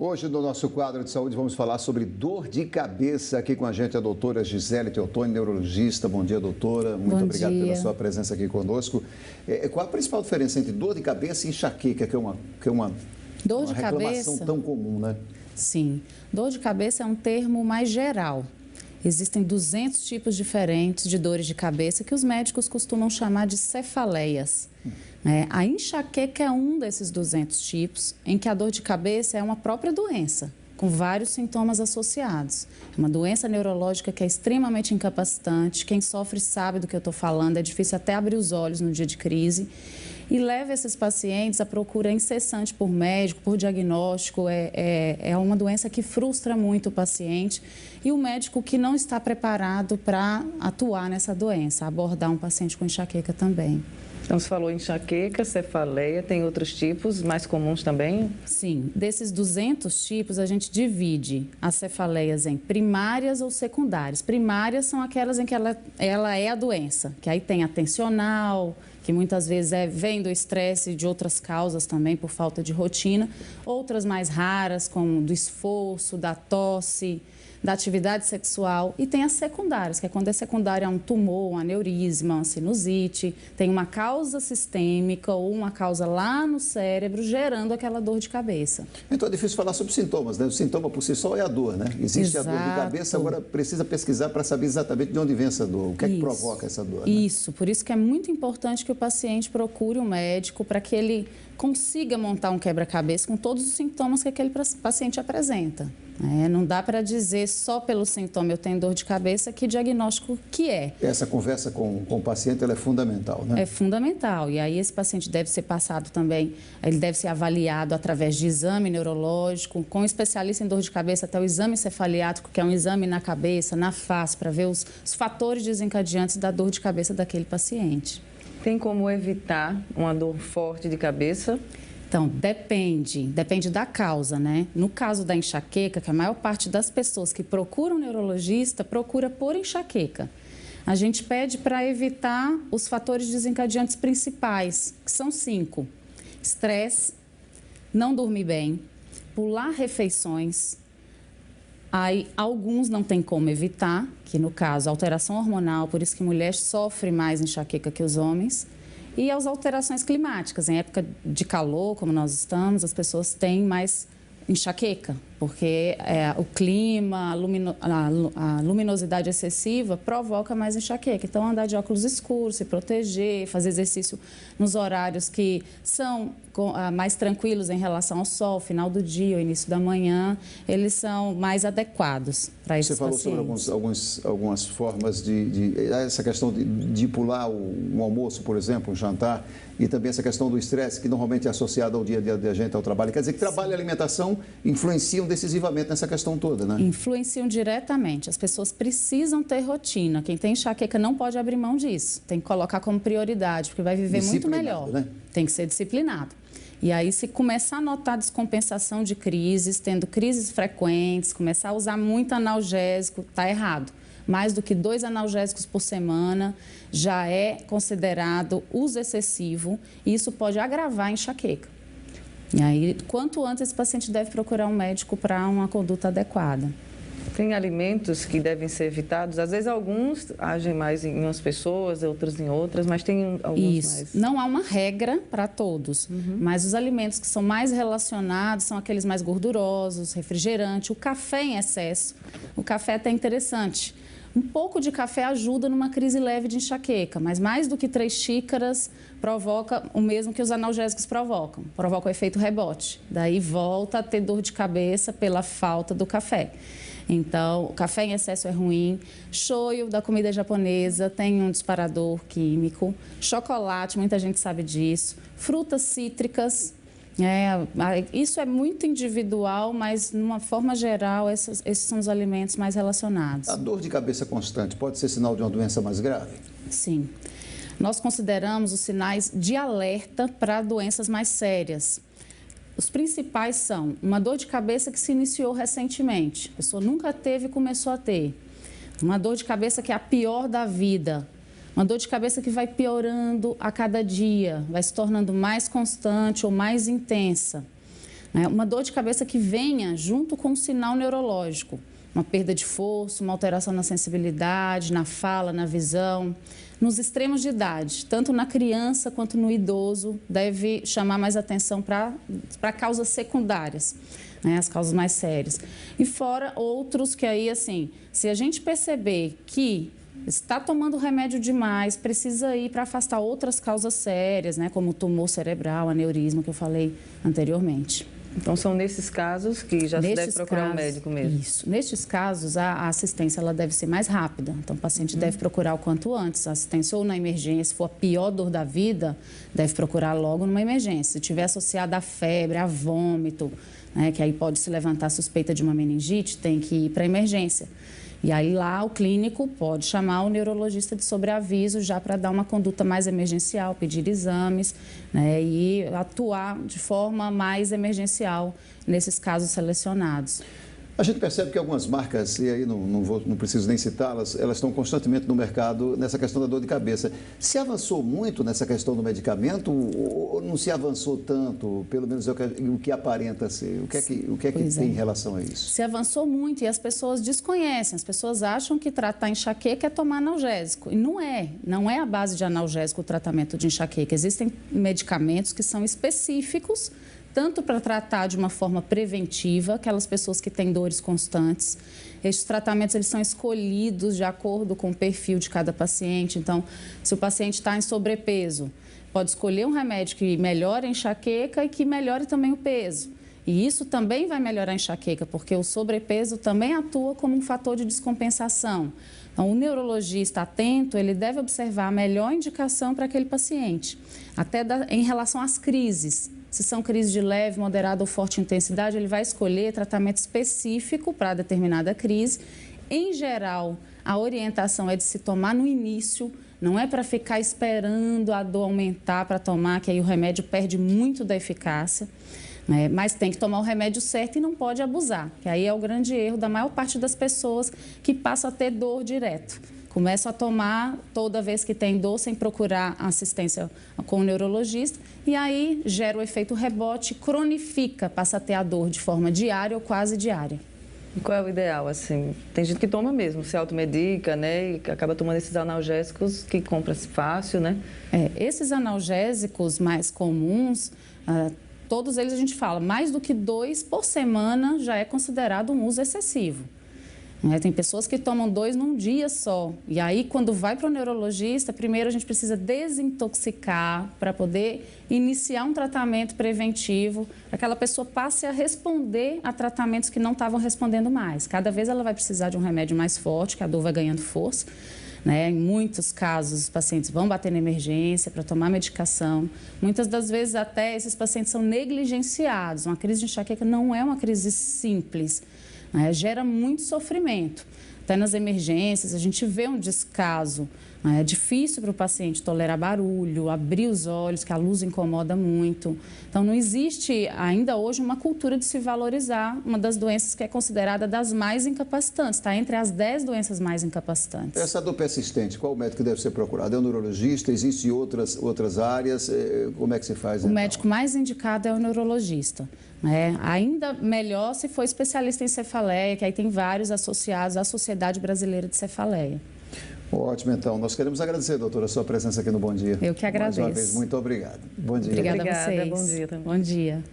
Hoje, no nosso quadro de saúde, vamos falar sobre dor de cabeça. Aqui com a gente a doutora Gisele Teotoni, neurologista. Bom dia, doutora. Muito obrigado pela sua presença aqui conosco. Qual a principal diferença entre dor de cabeça e enxaqueca, que é uma reclamação tão comum, né? Sim. Dor de cabeça é um termo mais geral. Existem 200 tipos diferentes de dores de cabeça que os médicos costumam chamar de cefaleias. A enxaqueca é um desses 200 tipos, em que a dor de cabeça é uma própria doença, com vários sintomas associados. É uma doença neurológica que é extremamente incapacitante. Quem sofre sabe do que eu estou falando, é difícil até abrir os olhos no dia de crise. E leva esses pacientes à procura incessante por médico, por diagnóstico. É uma doença que frustra muito o paciente e o médico que não está preparado para atuar nessa doença, abordar um paciente com enxaqueca também. Então, você falou enxaqueca, cefaleia, tem outros tipos mais comuns também? Sim, desses 200 tipos, a gente divide as cefaleias em primárias ou secundárias. Primárias são aquelas em que ela é a doença, que aí tem a tensional, que muitas vezes vem do estresse e de outras causas também, por falta de rotina. Outras mais raras, como do esforço, da tosse, da atividade sexual. E tem as secundárias, que é quando é secundária a um tumor, um aneurisma, uma sinusite, tem uma causa sistêmica ou uma causa lá no cérebro gerando aquela dor de cabeça. Então é difícil falar sobre sintomas, né? O sintoma por si só é a dor, né? Existe a dor de cabeça, agora precisa pesquisar para saber exatamente de onde vem essa dor, o que é que provoca essa dor, né? Isso, por isso que é muito importante que o paciente procure um médico para que ele consiga montar um quebra-cabeça com todos os sintomas que aquele paciente apresenta. Não dá para dizer só pelo sintoma eu tenho dor de cabeça que diagnóstico que é. Essa conversa com o paciente ela é fundamental, né? É fundamental. E aí esse paciente deve ser passado também, ele deve ser avaliado através de exame neurológico, com um especialista em dor de cabeça, até o exame cefaliátrico, que é um exame na cabeça, na face, para ver os fatores desencadeantes da dor de cabeça daquele paciente. Tem como evitar uma dor forte de cabeça? Então, depende da causa, né? No caso da enxaqueca, que a maior parte das pessoas que procuram um neurologista procura por enxaqueca. A gente pede para evitar os fatores desencadeantes principais, que são 5. Estresse, não dormir bem, pular refeições. Aí, alguns não tem como evitar, que no caso, alteração hormonal, por isso que mulher sofre mais enxaqueca que os homens. E as alterações climáticas. Em época de calor, como nós estamos, as pessoas têm mais enxaqueca, porque o clima, a luminosidade excessiva provoca mais enxaqueca. Então, andar de óculos escuros, se proteger, fazer exercício nos horários que são mais tranquilos em relação ao sol, final do dia, o início da manhã, eles são mais adequados para esses pacientes. Você falou sobre algumas formas essa questão de pular um almoço, por exemplo, um jantar, e também essa questão do estresse, que normalmente é associado ao dia a dia da gente, ao trabalho. Quer dizer que trabalho e alimentação influenciam decisivamente nessa questão toda, né? Influenciam diretamente. As pessoas precisam ter rotina. Quem tem enxaqueca não pode abrir mão disso. Tem que colocar como prioridade, porque vai viver muito melhor. Né? Tem que ser disciplinado. E aí, se começar a notar descompensação de crises, tendo crises frequentes, começar a usar muito analgésico, está errado. Mais do que 2 analgésicos por semana já é considerado uso excessivo e isso pode agravar a enxaqueca. E aí, quanto antes esse paciente deve procurar um médico para uma conduta adequada. Tem alimentos que devem ser evitados? Às vezes alguns agem mais em umas pessoas, outros em outras, mas tem alguns mais... Não há uma regra para todos, mas os alimentos que são mais relacionados são aqueles mais gordurosos, refrigerante, o café em excesso. O café é até interessante. Um pouco de café ajuda numa crise leve de enxaqueca, mas mais do que 3 xícaras provoca o mesmo que os analgésicos provocam. Provoca o efeito rebote. Daí volta a ter dor de cabeça pela falta do café. Então, o café em excesso é ruim. Shoyu da comida japonesa tem um disparador químico. Chocolate, muita gente sabe disso. Frutas cítricas. Isso é muito individual, mas, de uma forma geral, esses são os alimentos mais relacionados. A dor de cabeça constante pode ser sinal de uma doença mais grave? Sim. Nós consideramos os sinais de alerta para doenças mais sérias. Os principais são uma dor de cabeça que se iniciou recentemente. A pessoa nunca teve e começou a ter. Uma dor de cabeça que é a pior da vida. Uma dor de cabeça que vai piorando a cada dia, vai se tornando mais constante ou mais intensa. né? Uma dor de cabeça que venha junto com um sinal neurológico, uma perda de força, uma alteração na sensibilidade, na fala, na visão. Nos extremos de idade, tanto na criança quanto no idoso, deve chamar mais atenção para causas secundárias, né, as causas mais sérias. E fora outros que aí, assim, se a gente perceber que está tomando remédio demais, precisa ir para afastar outras causas sérias, né, como o tumor cerebral, aneurisma, que eu falei anteriormente. Então, são nesses casos que já se deve procurar um médico mesmo? Isso. Nestes casos, a assistência ela deve ser mais rápida. Então, o paciente deve procurar o quanto antes. A assistência ou na emergência, se for a pior dor da vida, deve procurar logo numa emergência. Se tiver associada a febre, a vômito, né, que aí pode se levantar a suspeita de uma meningite, tem que ir para a emergência. E aí lá o clínico pode chamar o neurologista de sobreaviso já para dar uma conduta mais emergencial, pedir exames, né, e atuar de forma mais emergencial nesses casos selecionados. A gente percebe que algumas marcas, e aí não preciso nem citá-las, elas estão constantemente no mercado nessa questão da dor de cabeça. Se avançou muito nessa questão do medicamento ou não se avançou tanto, pelo menos o que aparenta ser? O que é que tem em relação a isso? Se avançou muito e as pessoas desconhecem, as pessoas acham que tratar enxaqueca é tomar analgésico. E não é a base de analgésico o tratamento de enxaqueca. Existem medicamentos que são específicos tanto para tratar de uma forma preventiva, aquelas pessoas que têm dores constantes. Estes tratamentos eles são escolhidos de acordo com o perfil de cada paciente. Então, se o paciente está em sobrepeso, pode escolher um remédio que melhore a enxaqueca e que melhore também o peso. E isso também vai melhorar a enxaqueca, porque o sobrepeso também atua como um fator de descompensação. Então, o neurologista atento, ele deve observar a melhor indicação para aquele paciente, até em relação às crises. Se são crises de leve, moderada ou forte intensidade, ele vai escolher tratamento específico para determinada crise. Em geral, a orientação é de se tomar no início, não é para ficar esperando a dor aumentar para tomar, que aí o remédio perde muito da eficácia, né? Mas tem que tomar o remédio certo e não pode abusar, que aí é o grande erro da maior parte das pessoas que passam a ter dor direto. Começam a tomar toda vez que tem dor sem procurar assistência com o neurologista e aí gera o efeito rebote, cronifica, passa a ter a dor de forma diária ou quase diária. E qual é o ideal, assim? Tem gente que toma mesmo, se automedica, né? E acaba tomando esses analgésicos que compra fácil, né? Esses analgésicos mais comuns, todos eles a gente fala, mais do que 2 por semana já é considerado um uso excessivo. Tem pessoas que tomam 2 num dia só. E aí, quando vai para o neurologista, primeiro a gente precisa desintoxicar para poder iniciar um tratamento preventivo, para que aquela pessoa passe a responder a tratamentos que não estavam respondendo mais. Cada vez ela vai precisar de um remédio mais forte, que a dor vai ganhando força, né? Em muitos casos, os pacientes vão bater na emergência para tomar medicação. Muitas das vezes, até, esses pacientes são negligenciados. Uma crise de enxaqueca não é uma crise simples. Gera muito sofrimento. Até nas emergências, a gente vê um descaso. É difícil para o paciente tolerar barulho, abrir os olhos, que a luz incomoda muito. Então, não existe ainda hoje uma cultura de se valorizar uma das doenças que é considerada das mais incapacitantes. Está entre as 10 doenças mais incapacitantes. Essa dor persistente, qual o médico deve ser procurado? É o neurologista? Existem outras áreas? Como é que se faz? O médico mais indicado é o neurologista. Ainda melhor se for especialista em cefaleia, que aí tem vários associados à Sociedade Brasileira de Cefaleia. Ótimo, então. Nós queremos agradecer, doutora, a sua presença aqui no Bom Dia. Eu que agradeço. Mais uma vez, muito obrigado. Bom dia. Obrigada a vocês. Bom dia também. Bom dia.